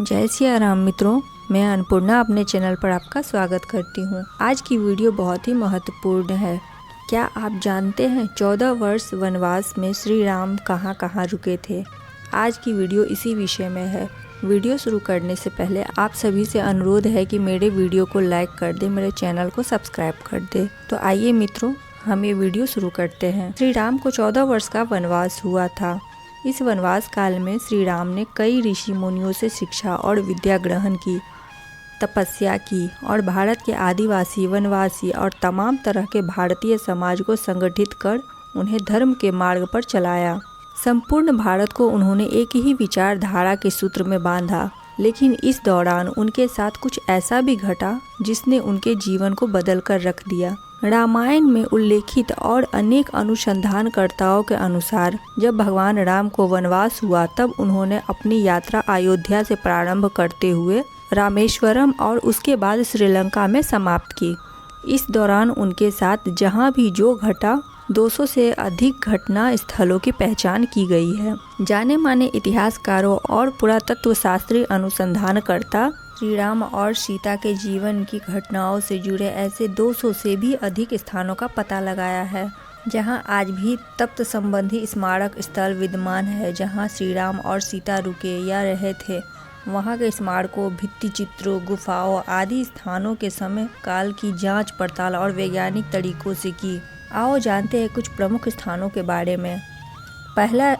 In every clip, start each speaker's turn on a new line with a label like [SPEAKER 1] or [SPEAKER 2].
[SPEAKER 1] जय सिया राम मित्रों, मैं अन्नपूर्णा अपने चैनल पर आपका स्वागत करती हूँ। आज की वीडियो बहुत ही महत्वपूर्ण है। क्या आप जानते हैं 14 वर्ष वनवास में श्री राम कहाँ कहाँ रुके थे? आज की वीडियो इसी विषय में है। वीडियो शुरू करने से पहले आप सभी से अनुरोध है कि मेरे वीडियो को लाइक कर दे, मेरे चैनल को सब्सक्राइब कर दे। तो आइए मित्रों, हम ये वीडियो शुरू करते हैं। श्री राम को 14 वर्ष का वनवास हुआ था। इस वनवास काल में श्री राम ने कई ऋषि मुनियों से शिक्षा और विद्या ग्रहण की, तपस्या की और भारत के आदिवासी, वनवासी और तमाम तरह के भारतीय समाज को संगठित कर उन्हें धर्म के मार्ग पर चलाया। संपूर्ण भारत को उन्होंने एक ही विचारधारा के सूत्र में बांधा। लेकिन इस दौरान उनके साथ कुछ ऐसा भी घटा जिसने उनके जीवन को बदल कर रख दिया। रामायण में उल्लेखित और अनेक अनुसंधानकर्ताओं के अनुसार जब भगवान राम को वनवास हुआ तब उन्होंने अपनी यात्रा अयोध्या से प्रारंभ करते हुए रामेश्वरम और उसके बाद श्रीलंका में समाप्त की। इस दौरान उनके साथ जहाँ भी जो घटा 200 से अधिक घटना स्थलों की पहचान की गई है। जाने माने इतिहासकारों और पुरातत्व शास्त्री अनुसंधानकर्ता श्री राम और सीता के जीवन की घटनाओं से जुड़े ऐसे 200 से भी अधिक स्थानों का पता लगाया है, जहां आज भी तप्त संबंधी स्मारक स्थल विद्यमान है। जहां श्री राम और सीता रुके या रहे थे, वहां के स्मारकों, भित्ति चित्रों, गुफाओं आदि स्थानों के समय काल की जांच पड़ताल और वैज्ञानिक तरीकों से की। आओ जानते हैं कुछ प्रमुख स्थानों के बारे में। पहला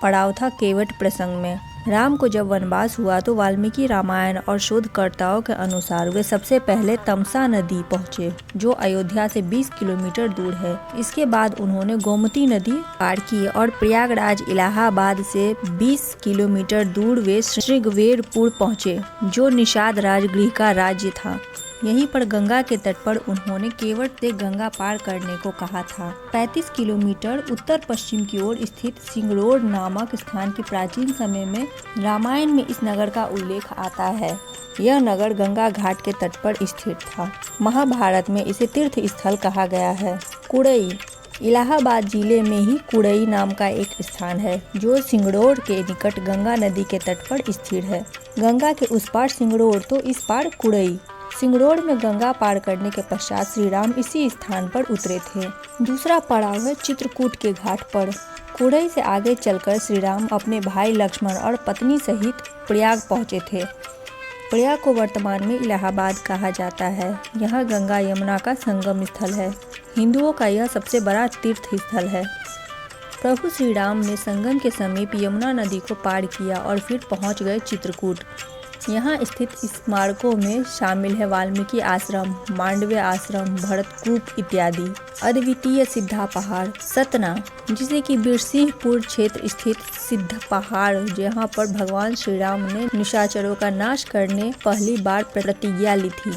[SPEAKER 1] पड़ाव था केवट प्रसंग में। राम को जब वनवास हुआ तो वाल्मीकि रामायण और शोधकर्ताओं के अनुसार वे सबसे पहले तमसा नदी पहुँचे, जो अयोध्या से 20 किलोमीटर दूर है। इसके बाद उन्होंने गोमती नदी पार की और प्रयागराज इलाहाबाद से 20 किलोमीटर दूर वे श्रृंगवेरपुर पहुँचे, जो निषाद राजगृह का राज्य था। यहीं पर गंगा के तट पर उन्होंने केवट से गंगा पार करने को कहा था। 35 किलोमीटर उत्तर पश्चिम की ओर स्थित सिंगरोड नामक स्थान की प्राचीन समय में रामायण में इस नगर का उल्लेख आता है। यह नगर गंगा घाट के तट पर स्थित था। महाभारत में इसे तीर्थ स्थल कहा गया है। कुड़ई इलाहाबाद जिले में ही कुड़ई नाम का एक स्थान है, जो सिंगरोड के निकट गंगा नदी के तट पर स्थित है। गंगा के उस पार सिंगरोड तो इस पार कुड़ई। सिंगरोड में गंगा पार करने के पश्चात श्री राम इसी स्थान पर उतरे थे। दूसरा पड़ाव है चित्रकूट के घाट पर। कुड़ई से आगे चलकर श्री राम अपने भाई लक्ष्मण और पत्नी सहित प्रयाग पहुंचे थे। प्रयाग को वर्तमान में इलाहाबाद कहा जाता है। यह गंगा यमुना का संगम स्थल है। हिंदुओं का यह सबसे बड़ा तीर्थ स्थल है। प्रभु श्री राम ने संगम के समीप यमुना नदी को पार किया और फिर पहुंच गए चित्रकूट। यहाँ स्थित स्मारकों में शामिल है वाल्मीकि आश्रम, मांडव्य आश्रम, भरतकूप इत्यादि। अद्वितीय सिद्धा पहाड़ सतना, जिसे कि बिरसिंहपुर क्षेत्र स्थित सिद्ध पहाड़, जहाँ पर भगवान श्री राम ने निशाचरों का नाश करने पहली बार प्रतिज्ञा ली थी।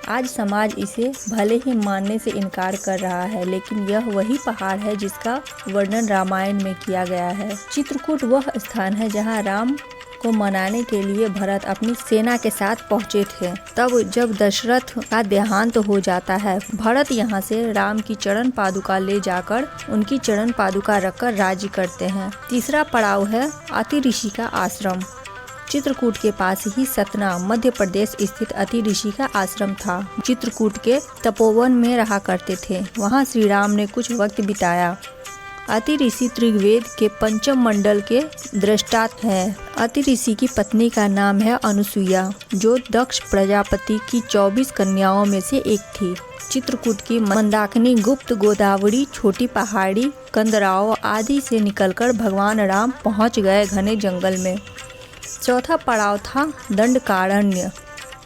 [SPEAKER 1] आज समाज इसे भले ही मानने से इनकार कर रहा है, लेकिन यह वही पहाड़ है जिसका वर्णन रामायण में किया गया है। चित्रकूट वह स्थान है जहाँ राम को मनाने के लिए भरत अपनी सेना के साथ पहुंचे थे। तब जब दशरथ का देहांत हो जाता है, भरत यहां से राम की चरण पादुका ले जाकर उनकी चरण पादुका रखकर राज्य करते हैं। तीसरा पड़ाव है अति ऋषि का आश्रम। चित्रकूट के पास ही सतना, मध्य प्रदेश स्थित अति ऋषि का आश्रम था। चित्रकूट के तपोवन में रहा करते थे। वहाँ श्री राम ने कुछ वक्त बिताया। अति ऋषि त्रिवेद के पंचम मंडल के दृष्टा है। अति ऋषि की पत्नी का नाम है अनुसुईया, जो दक्ष प्रजापति की 24 कन्याओं में से एक थी। चित्रकूट की मंदाकिनी, गुप्त गोदावरी, छोटी पहाड़ी, कंदराओं आदि से निकलकर भगवान राम पहुंच गए घने जंगल में। चौथा पड़ाव था दंडकारण्य।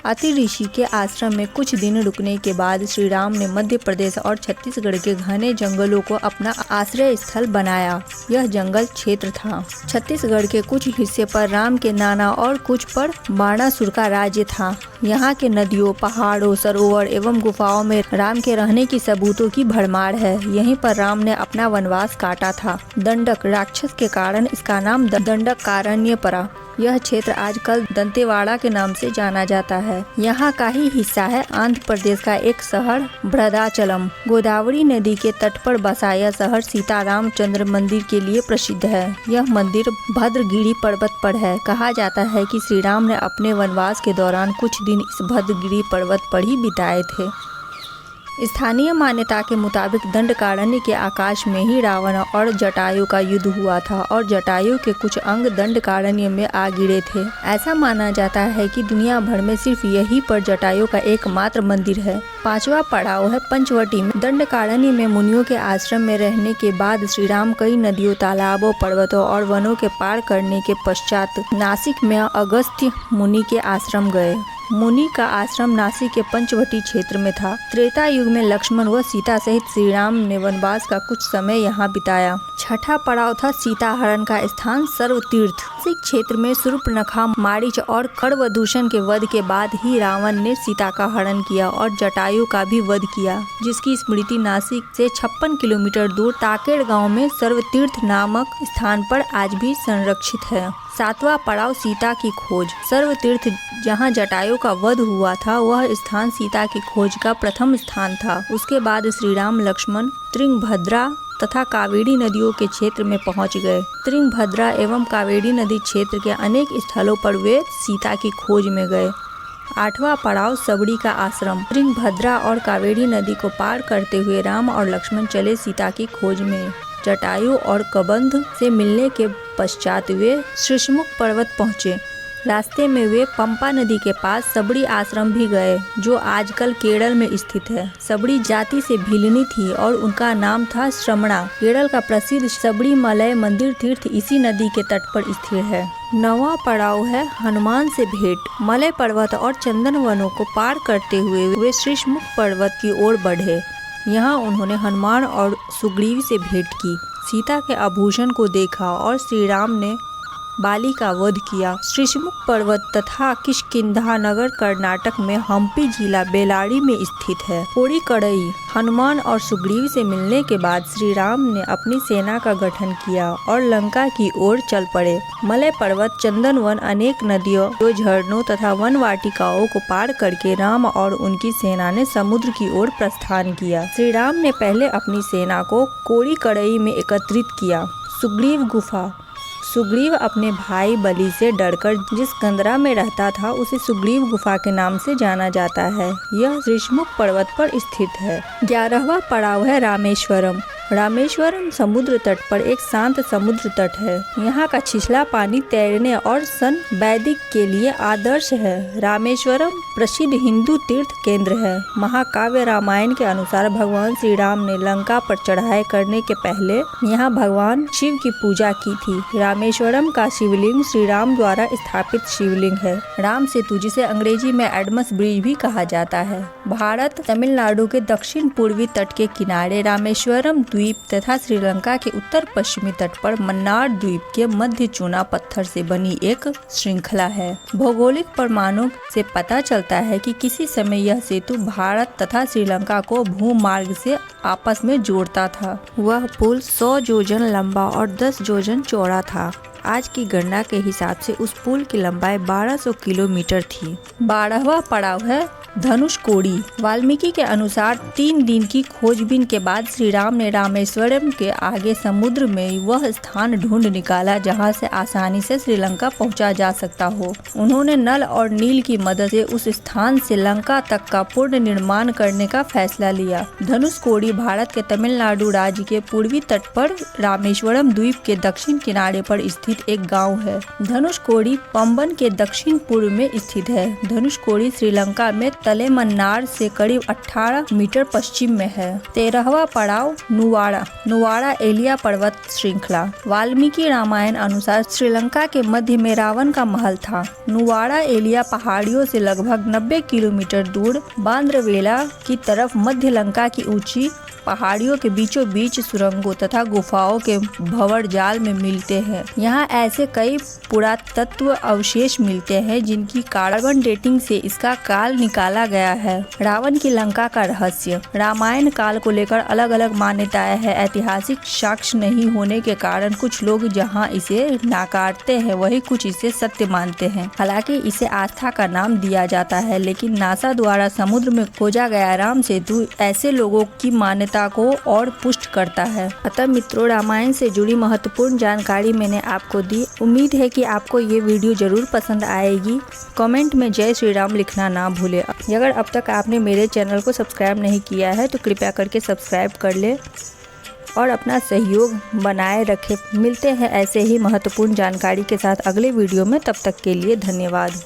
[SPEAKER 1] अति ऋषि के आश्रम में कुछ दिन रुकने के बाद श्री राम ने मध्य प्रदेश और छत्तीसगढ़ के घने जंगलों को अपना आश्रय स्थल बनाया। यह जंगल क्षेत्र था। छत्तीसगढ़ के कुछ हिस्से पर राम के नाना और कुछ पर बाणासुर का राज्य था। यहाँ के नदियों, पहाड़ों, सरोवर एवं गुफाओं में राम के रहने की सबूतों की भरमार है। यहीं पर राम ने अपना वनवास काटा था। दंडक राक्षस के कारण इसका नाम दंडकारण्य पड़ा। यह क्षेत्र आजकल दंतेवाड़ा के नाम से जाना जाता है। यहाँ का ही हिस्सा है आंध्र प्रदेश का एक शहर भद्राचलम। गोदावरी नदी के तट पर बसा यह शहर सीतारामचंद्र मंदिर के लिए प्रसिद्ध है। यह मंदिर भद्रगिरी पर्वत पर है। कहा जाता है कि श्री राम ने अपने वनवास के दौरान कुछ दिन इस भद्रगिरी पर्वत पर ही बिताए थे। स्थानीय मान्यता के मुताबिक दंडकारण्य के आकाश में ही रावण और जटायु का युद्ध हुआ था और जटायु के कुछ अंग दंडकारण्य में आ गिरे थे। ऐसा माना जाता है कि दुनिया भर में सिर्फ यहीं पर जटायु का एकमात्र मंदिर है। 5वां पड़ाव है पंचवटी में। दंडकारण्य में मुनियों के आश्रम में रहने के बाद श्री राम कई नदियों, तालाबों, पर्वतों और वनों के पार करने के पश्चात नासिक में अगस्त्य मुनि के आश्रम गए। मुनि का आश्रम नासिक के पंचवटी क्षेत्र में था। त्रेता युग में लक्ष्मण व सीता सहित श्री राम ने वनवास का कुछ समय यहाँ बिताया। 6ठा पड़ाव था सीता हरण का स्थान सर्वतीर्थ। नासिक क्षेत्र में शूर्पणखा, मारीच और खरदूषण के वध के बाद ही रावण ने सीता का हरण किया और जटायु का भी वध किया, जिसकी स्मृति नासिक से 56 किलोमीटर दूर ताकेड़ गांव में सर्वतीर्थ नामक स्थान पर आज भी संरक्षित है। 7वां पड़ाव सीता की खोज। सर्वतीर्थ जहां जटायु का वध हुआ था, वह स्थान सीता की खोज का प्रथम स्थान था। उसके बाद श्री राम, लक्ष्मण तुंगभद्रा तथा कावेरी नदियों के क्षेत्र में पहुंच गए। तुंगभद्रा एवं कावेरी नदी क्षेत्र के अनेक स्थलों पर वे सीता की खोज में गए। 8वां पड़ाव सबरी का आश्रम। तुंगभद्रा और कावेरी नदी को पार करते हुए राम और लक्ष्मण चले सीता की खोज में। जटायु और कबंध से मिलने के पश्चात वे शीशमुख पर्वत पहुँचे। रास्ते में वे पंपा नदी के पास सबरी आश्रम भी गए, जो आजकल केरल में स्थित है। सबरी जाति से भिल्लनी थी और उनका नाम था श्रमणा। केरल का प्रसिद्ध सबरीमलय मंदिर तीर्थ इसी नदी के तट पर स्थित है। 9वां पड़ाव है हनुमान से भेंट। मलय पर्वत और चंदन वनों को पार करते हुए वे शीशमुख पर्वत की ओर बढ़े। यहाँ उन्होंने हनुमान और सुग्रीव से भेंट की, सीता के आभूषण को देखा और श्री राम ने बाली का वध किया। शीशमुख पर्वत तथा किष्किंधा नगर कर्नाटक में हम्पी जिला बेलाड़ी में स्थित है। कोड़ीकड़ई। हनुमान और सुग्रीव से मिलने के बाद श्री राम ने अपनी सेना का गठन किया और लंका की ओर चल पड़े। मलय पर्वत, चंदन वन, अनेक नदियों, झरनों तथा वन वाटिकाओं को पार करके राम और उनकी सेना ने समुद्र की ओर प्रस्थान किया। श्री राम ने पहले अपनी सेना को कोड़ीकड़ई में एकत्रित किया। सुग्रीव गुफा। सुग्रीव अपने भाई बलि से डरकर जिस कंदरा में रहता था, उसे सुग्रीव गुफा के नाम से जाना जाता है। यह शीशमुख पर्वत पर स्थित है। 11वां पड़ाव है रामेश्वरम। रामेश्वरम समुद्र तट पर एक शांत समुद्र तट है। यहाँ का छिछला पानी तैरने और सन वैदिक के लिए आदर्श है। रामेश्वरम प्रसिद्ध हिंदू तीर्थ केंद्र है। महाकाव्य रामायण के अनुसार भगवान श्री राम ने लंका पर चढ़ाई करने के पहले यहाँ भगवान शिव की पूजा की थी। रामेश्वरम का शिवलिंग श्री राम द्वारा स्थापित शिवलिंग है। राम सेतु, जिसे अंग्रेजी में एडमस ब्रिज भी कहा जाता है, भारत तमिलनाडु के दक्षिण पूर्वी तट के किनारे रामेश्वरम द्वीप तथा श्रीलंका के उत्तर पश्चिमी तट पर मन्नार द्वीप के मध्य चूना पत्थर से बनी एक श्रृंखला है। भौगोलिक प्रमाणों से पता चलता है कि किसी समय यह सेतु भारत तथा श्रीलंका को भूमार्ग से आपस में जोड़ता था। वह पुल 100 योजन लंबा और 10 योजन चौड़ा था। आज की गणना के हिसाब से उस पुल की लंबाई 1200 किलोमीटर थी। 12वां पड़ाव है धनुषकोडी। वाल्मीकि के अनुसार 3 दिन की खोजबीन के बाद श्री राम ने रामेश्वरम के आगे समुद्र में वह स्थान ढूंढ निकाला जहां से आसानी से श्रीलंका पहुंचा जा सकता हो। उन्होंने नल और नील की मदद से उस स्थान से लंका तक का पूर्ण निर्माण करने का फैसला लिया। धनुषकोडी भारत के तमिलनाडु राज्य के पूर्वी तट पर रामेश्वरम द्वीप के दक्षिण किनारे पर स्थित एक गाँव है। धनुषकोडी पंबन के दक्षिण पूर्व में स्थित है। धनुषकोडी श्रीलंका में तलेमन्नार से करीब 18 मीटर पश्चिम में है। 13वां पड़ाव नुवाड़ा। नुवाड़ा एलिया पर्वत श्रृंखला। वाल्मीकि रामायण अनुसार श्रीलंका के मध्य में रावण का महल था। नुवाड़ा एलिया पहाड़ियों से लगभग 90 किलोमीटर दूर बांद्रवेला की तरफ मध्य लंका की ऊंची पहाड़ियों के बीचों बीच सुरंगों तथा गुफाओं के भंवर जाल में मिलते हैं। यहाँ ऐसे कई पुरातत्व अवशेष मिलते हैं जिनकी कार्बन डेटिंग से इसका काल निकाला गया है। रावण की लंका का रहस्य। रामायण काल को लेकर अलग अलग मान्यताएं हैं। ऐतिहासिक साक्ष्य नहीं होने के कारण कुछ लोग जहां इसे नकारते हैं वहीं कुछ इसे सत्य मानते हैं। हालांकि इसे आस्था का नाम दिया जाता है, लेकिन नासा द्वारा समुद्र में खोजा गया राम सेतु ऐसे लोगों की मान्यता को और पुष्ट करता है। अतः मित्रों, रामायण से जुड़ी महत्वपूर्ण जानकारी मैंने आपको दी। उम्मीद है कि आपको ये वीडियो जरूर पसंद आएगी। कमेंट में जय श्री राम लिखना ना भूले। अगर अब तक आपने मेरे चैनल को सब्सक्राइब नहीं किया है तो कृपया करके सब्सक्राइब कर ले और अपना सहयोग बनाए रखें। मिलते हैं ऐसे ही महत्वपूर्ण जानकारी के साथ अगले वीडियो में। तब तक के लिए धन्यवाद।